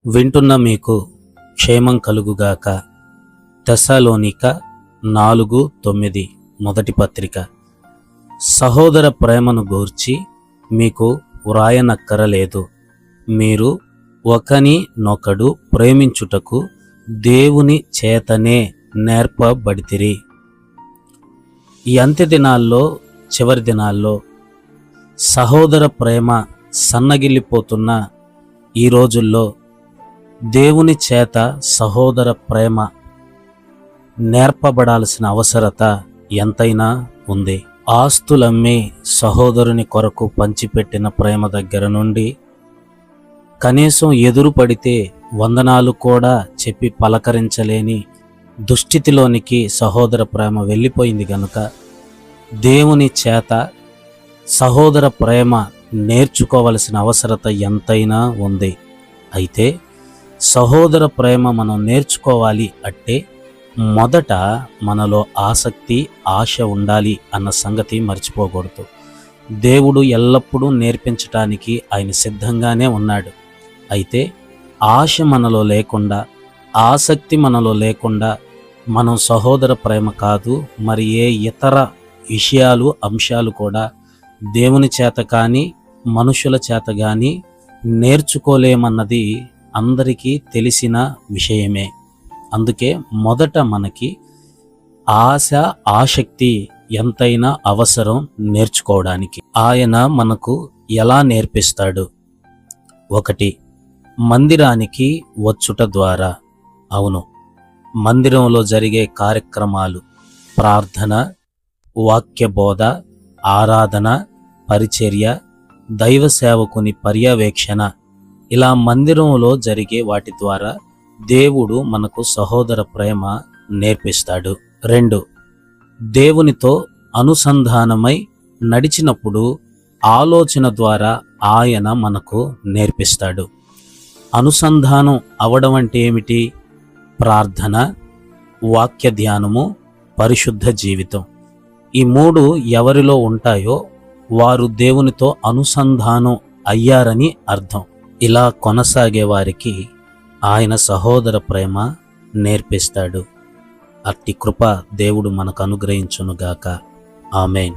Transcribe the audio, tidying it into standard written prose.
వింటున్న మీకు క్షేమం కలుగుగాక. తెస్సలోనిక 4:9 మొదటి పత్రిక. సహోదర ప్రేమను గూర్చి మీకు వ్రాయనక్కరలేదు. మీరు ఒకనినొకడు ప్రేమించుటకు దేవుని చేతనే నేర్పబడితిరి. ఈ అంత్య దినాల్లో, చివరి దినాల్లో సహోదర ప్రేమ సన్నగిల్లిపోతున్న ఈ రోజుల్లో దేవుని చేత సహోదర ప్రేమ నేర్పబడాల్సిన అవసరత ఎంతైనా ఉంది. ఆస్తులమ్మి సహోదరుని కొరకు పంచిపెట్టిన ప్రేమ దగ్గర నుండి, కనీసం ఎదురు పడితే వందనాలు కూడా చెప్పి పలకరించలేని దుస్థితిలోనికి సహోదర ప్రేమ వెళ్ళిపోయింది గనుక దేవుని చేత సహోదర ప్రేమ నేర్చుకోవలసిన అవసరత ఎంతైనా ఉంది. అయితే సహోదర ప్రేమ మనం నేర్చుకోవాలి అంటే మొదట మనలో ఆసక్తి, ఆశ ఉండాలి అన్న సంగతి మర్చిపోకూడదు. దేవుడు ఎల్లప్పుడూ నేర్పించటానికి ఆయన సిద్ధంగానే ఉన్నాడు. అయితే ఆశ మనలో లేకుండా, ఆసక్తి మనలో లేకుండా మనం సహోదర ప్రేమ కాదు, మరి ఏ ఇతర విషయాలు, అంశాలు కూడా దేవుని చేత కానీ మనుషుల చేత కానీ నేర్చుకోలేమన్నది అందరికీ తెలిసిన విషయమే. అందుకే మొదట మనకి ఆశ, ఆసక్తి ఎంతైనా అవసరం నేర్చుకోవడానికి. ఆయన మనకు ఎలా నేర్పిస్తాడు? 1. మందిరానికి వచ్చుట ద్వారా. అవును, మందిరంలో జరిగే కార్యక్రమాలు, ప్రార్థన, వాక్యబోధ, ఆరాధన, పరిచర్య, దైవ సేవకుని పర్యవేక్షణ, ఇలా మందిరంలో జరిగే వాటి ద్వారా దేవుడు మనకు సహోదర ప్రేమ నేర్పిస్తాడు. 2. దేవునితో అనుసంధానమై నడిచినప్పుడు ఆలోచన ద్వారా ఆయన మనకు నేర్పిస్తాడు. అనుసంధానం అవడం అంటే ఏమిటి? ప్రార్థన, వాక్య ధ్యానము, పరిశుద్ధ జీవితం. ఈ 3 ఎవరిలో ఉంటాయో వారు దేవునితో అనుసంధానం అయ్యారని అర్థం. ఇలా కొనసాగే వారికి ఆయన సహోదర ప్రేమ నేర్పిస్తాడు. అట్టి కృప దేవుడు మనకు అనుగ్రహించునుగాక. ఆమేన్.